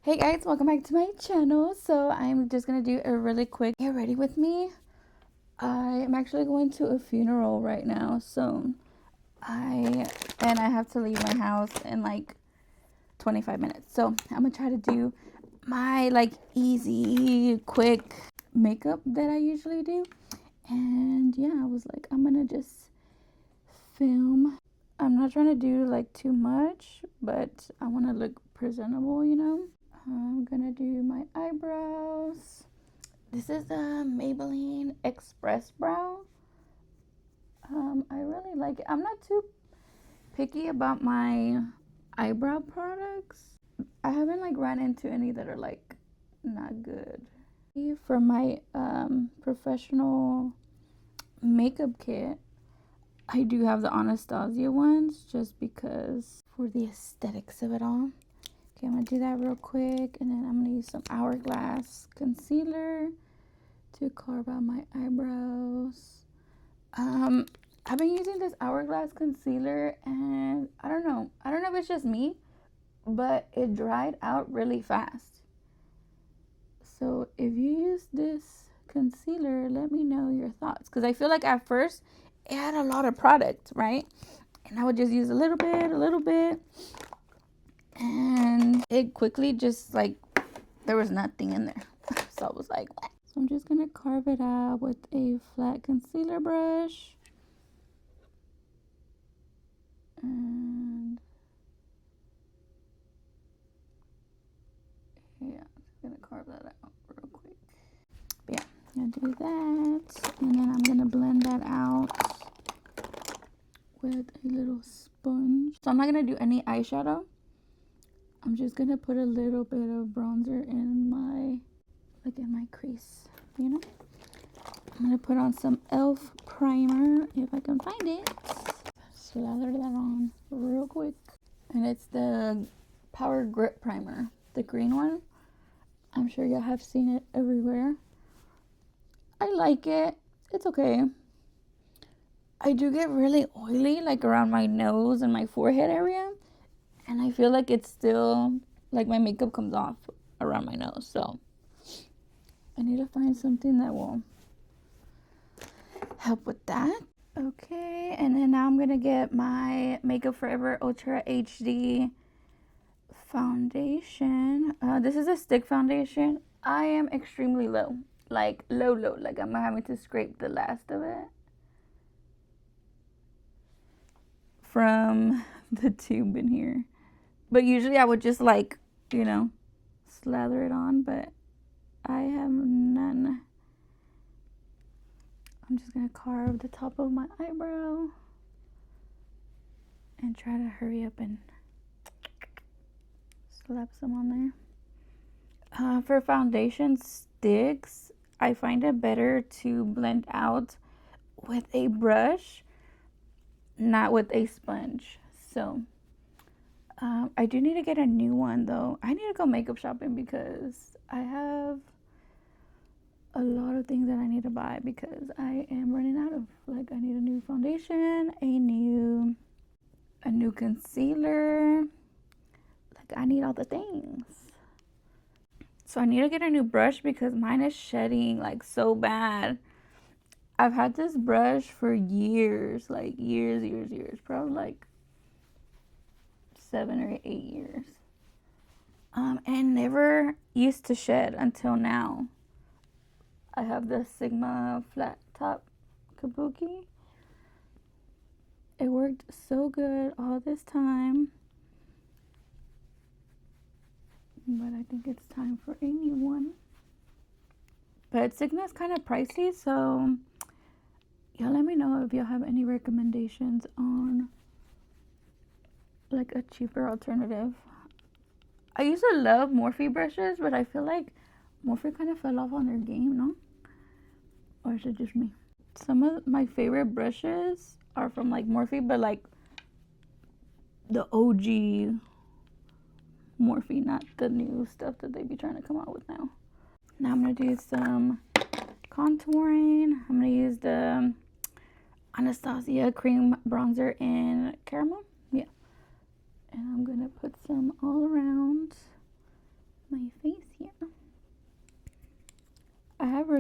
Hey guys, welcome back to my channel. So I'm just gonna do a really quick get ready with me. I am actually going to a funeral right now, so I have to leave my house in like 25 minutes. So I'm gonna try to do my like easy, quick makeup that I usually do. And yeah, I was like, I'm gonna just film. I'm not trying to do like too much, but I want to look presentable, you know. I'm gonna do my eyebrows. This is the Maybelline Express Brow. I really like it. I'm not too picky about my eyebrow products. I haven't like run into any that are like not good. For my professional makeup kit, I do have the Anastasia ones just because for the aesthetics of it all. Okay, I'm gonna do that real quick, and then I'm gonna use some Hourglass concealer to carve out my eyebrows. I've been using this Hourglass concealer, and I don't know if it's just me, but it dried out really fast. So if you use this concealer, let me know your thoughts, because I feel like at first it had a lot of product, right? And I would just use a little bit, and it quickly just like there was nothing in there. So I was like, what? So I'm just gonna carve it out with a flat concealer brush. And yeah, just gonna carve that out real quick. But yeah, I'm gonna do that. And then I'm gonna blend that out with a little sponge. So I'm not gonna do any eyeshadow. I'm just gonna put a little bit of bronzer in my crease, you know? I'm gonna put on some e.l.f. primer if I can find it. Slather that on real quick. And it's the Power Grip Primer, the green one. I'm sure y'all have seen it everywhere. I like it. It's okay. I do get really oily like around my nose and my forehead area. And I feel like it's still, like my makeup comes off around my nose. So I need to find something that will help with that. Okay, and then now I'm gonna get my Makeup Forever Ultra HD foundation. This is a stick foundation. I am extremely low, like low, like I'm having to scrape the last of it from the tube in here. But usually I would just like, you know, slather it on, but I have none. I'm just gonna carve the top of my eyebrow and try to hurry up and slap some on there. For foundation sticks, I find it better to blend out with a brush, not with a sponge. So I do need to get a new one though. I need to go makeup shopping because I have a lot of things that I need to buy because I am running out of, like, I need a new foundation, a new concealer. Like, I need all the things. So I need to get a new brush because mine is shedding like so bad. I've had this brush for years, like years, probably like 7 or 8 years. And never used to shed until now. I have the Sigma flat top kabuki. It worked so good all this time. But I think it's time for a new one. But Sigma's kind of pricey, so y'all let me know if y'all have any recommendations on like a cheaper alternative. I used to love Morphe brushes, but I feel like Morphe kind of fell off on their game, no? Or is it just me? Some of my favorite brushes are from like Morphe, but like the OG Morphe, not the new stuff that they be trying to come out with now. Now I'm gonna do some contouring. I'm gonna use the Anastasia cream bronzer in caramel. Yeah. And I'm gonna put some all around my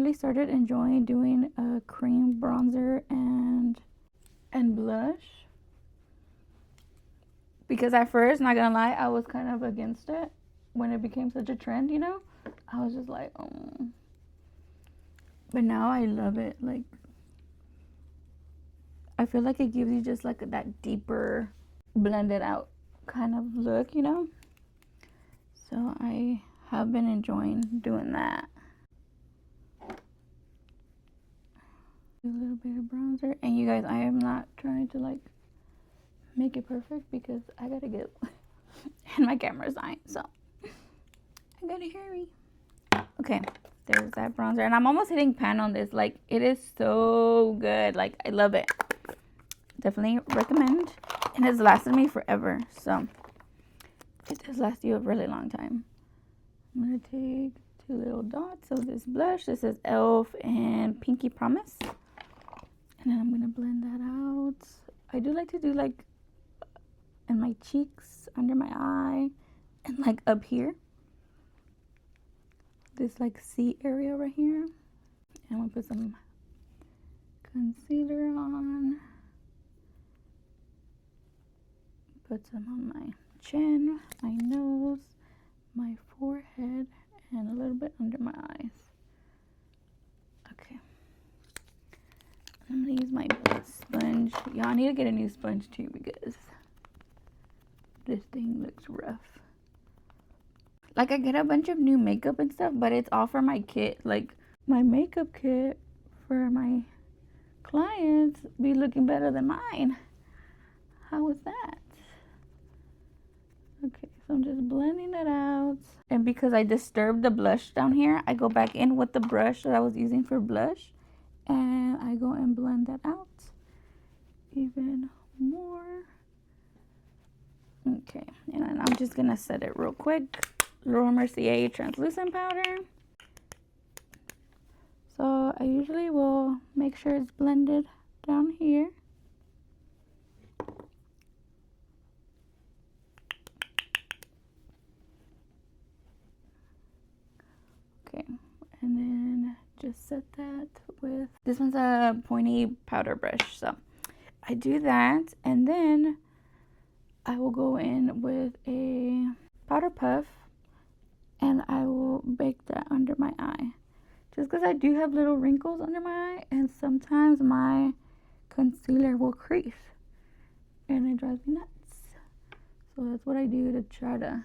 really started enjoying doing a cream bronzer and blush, because at first, not gonna lie, I was kind of against it when it became such a trend, you know. I was just like, oh, but now I love it. Like, I feel like it gives you just like that deeper blended out kind of look, you know. So I have been enjoying doing that. A little bit of bronzer, and you guys, I am not trying to like make it perfect because I gotta go and my camera's dying, so I gotta hurry. Okay, there's that bronzer, and I'm almost hitting pan on this. Like, it is so good. Like, I love it. Definitely recommend, and it's lasted me forever, so it does last you a really long time. I'm gonna take 2 little dots of this blush. This is Elf and Pinky Promise, and then I'm gonna blend that out. I do like to do like in my cheeks, under my eye, and like up here, this like C area right here. And I'm gonna put some concealer on, put some on my chin, my nose, my forehead, and a little bit under my eyes. Okay, I'm gonna use my sponge. Y'all, I need to get a new sponge too because this thing looks rough. Like, I get a bunch of new makeup and stuff, but it's all for my kit. Like, my makeup kit for my clients be looking better than mine. How was that? Okay, so I'm just blending it out. And because I disturbed the blush down here, I go back in with the brush that I was using for blush, and I go and blend that out even more. Okay, and then I'm just gonna set it real quick. Laura Mercier translucent powder. So I usually will make sure it's blended down here. Okay, and then just set that with, this one's a pointy powder brush. So I do that, and then I will go in with a powder puff, and I will bake that under my eye. Just because I do have little wrinkles under my eye, and sometimes my concealer will crease, and it drives me nuts. So that's what I do to try to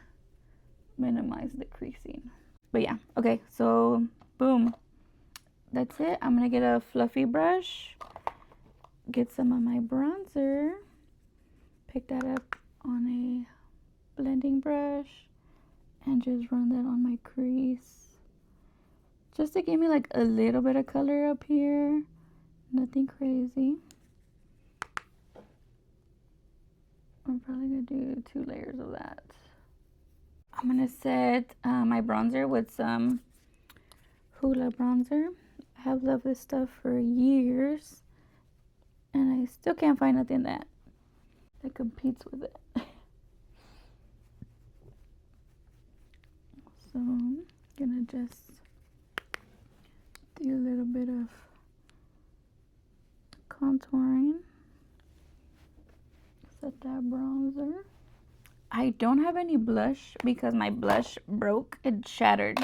minimize the creasing. But yeah, okay, so boom. That's it. I'm going to get a fluffy brush, get some of my bronzer, pick that up on a blending brush, and just run that on my crease, just to give me like a little bit of color up here. Nothing crazy. I'm probably gonna do 2 layers of that. I'm gonna set my bronzer with some Hoola bronzer. I have loved this stuff for years, and I still can't find nothing that competes with it. So I'm gonna just do a little bit of contouring. Set that bronzer. I don't have any blush because my blush broke. It shattered,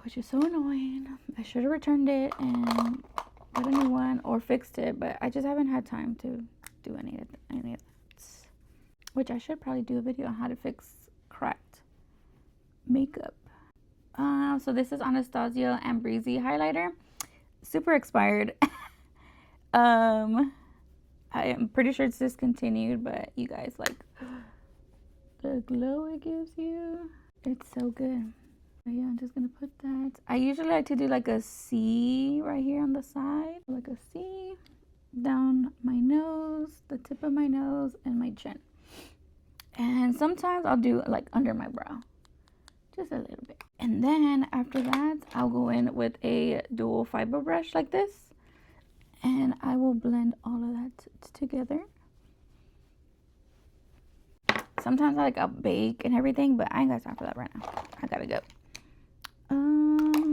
which is so annoying. I should have returned it and got a new one or fixed it, but I just haven't had time to do any of that. Which I should probably do a video on how to fix cracked makeup. So this is Anastasia and Breezy highlighter. Super expired. I am pretty sure it's discontinued, but you guys, like, the glow it gives you, it's so good. But yeah, I'm just gonna put that. I usually like to do like a C right here on the side, like a C down my nose, the tip of my nose, and my chin. And sometimes I'll do like under my brow, just a little bit. And then after that, I'll go in with a dual fiber brush like this, and I will blend all of that together. Sometimes I like a bake and everything, but I ain't got time for that right now. I gotta go.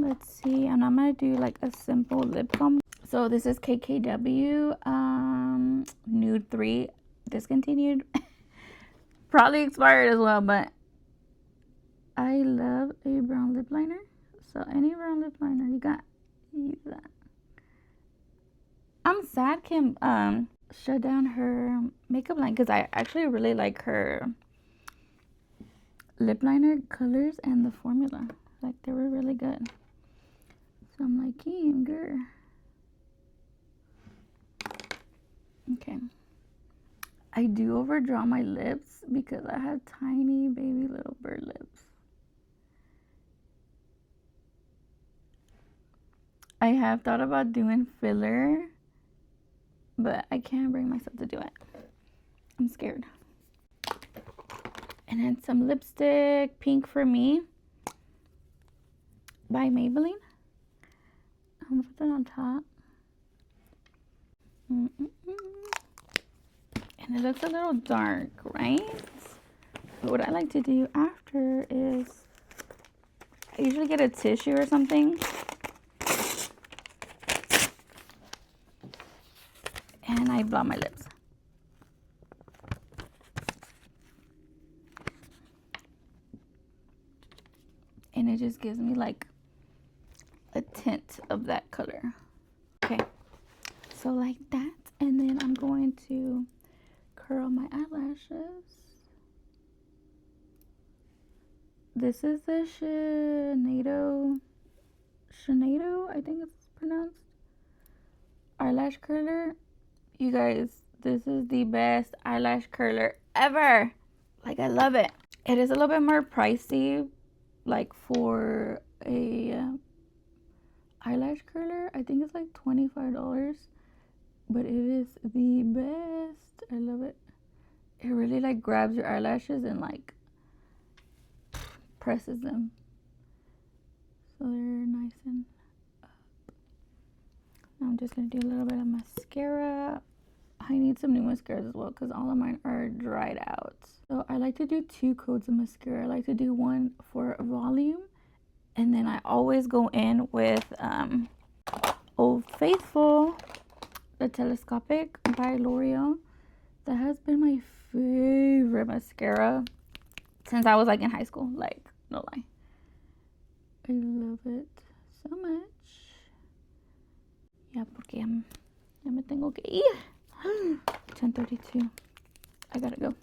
let's see. And I'm gonna do like a simple lip balm. So this is KKW Nude 3, discontinued. Probably expired as well, but I love a brown lip liner. So any brown lip liner you got, use that. I'm sad Kim shut down her makeup line because I actually really like her lip liner colors and the formula. Like, they were really good. So I'm like, Kim, girl. Okay. I do overdraw my lips because I have tiny baby little bird lips. I have thought about doing filler, but I can't bring myself to do it. I'm scared. And then some lipstick, Pink for Me by Maybelline. I'm gonna put that on top. And it looks a little dark, right? But what I like to do after is I usually get a tissue or something. And I blot my lips. And it just gives me like a tint of that color. Okay, so like that. And then I'm going to curl my eyelashes. This is the Shenado, I think it's pronounced, eyelash curler. You guys, this is the best eyelash curler ever. Like, I love it. It is a little bit more pricey, like for a eyelash curler. I think it's like $25, but it is the best. I love it. It really like grabs your eyelashes and like presses them, so they're nice and up. Now I'm just gonna do a little bit of mascara. I need some new mascaras as well because all of mine are dried out. So I like to do 2 coats of mascara. I like to do one for volume, and then I always go in with Old Faithful, the Telescopic by L'Oreal. That has been my favorite mascara since I was like in high school. Like, no lie. I love it so much. Yeah, porque ya me tengo que ir. 10:32. I gotta go.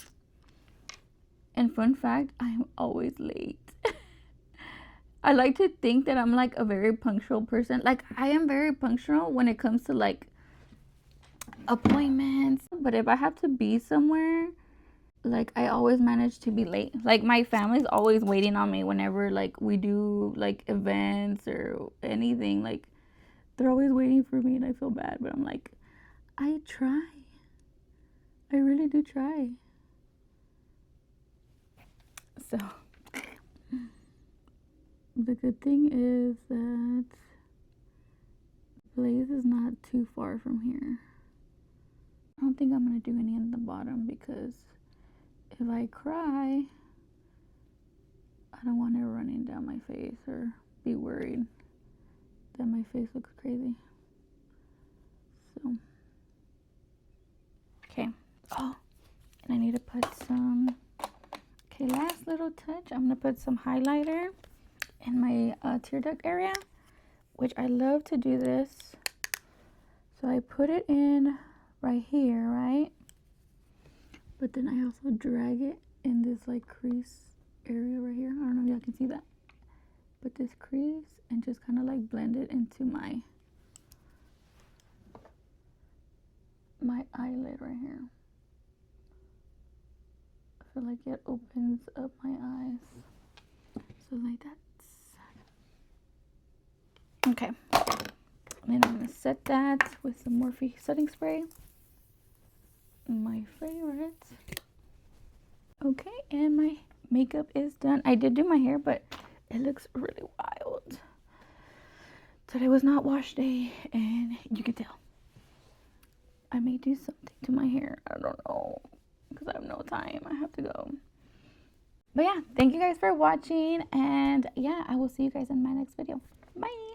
And fun fact, I'm always late. I like to think that I'm like a very punctual person. Like, I am very punctual when it comes to like appointments. But if I have to be somewhere, like, I always manage to be late. Like, my family's always waiting on me whenever like we do like events or anything. Like, they're always waiting for me, and I feel bad, but I'm like, I try. I really do try. So the good thing is that Blaze is not too far from here. I don't think I'm gonna do any in the bottom because if I cry, I don't want it running down my face or be worried that my face looks crazy. So, okay. Oh, and I need to put some, okay, last little touch. I'm gonna put some highlighter in my tear duct area, which I love to do this. So I put it in right here, right? But then I also drag it in this like crease area right here. I don't know if y'all can see that. But this crease, and just kind of like blend it into my eyelid right here. I feel like it opens up my eyes. So like that. Okay. And then I'm going to set that with some Morphe setting spray. My favorite. Okay, and my makeup is done. I did do my hair, but it looks really wild. Today was not wash day, and you can tell. I may do something to my hair. I don't know, because I have no time. I have to go But yeah, thank you guys for watching, and yeah, I will see you guys in my next video. Bye.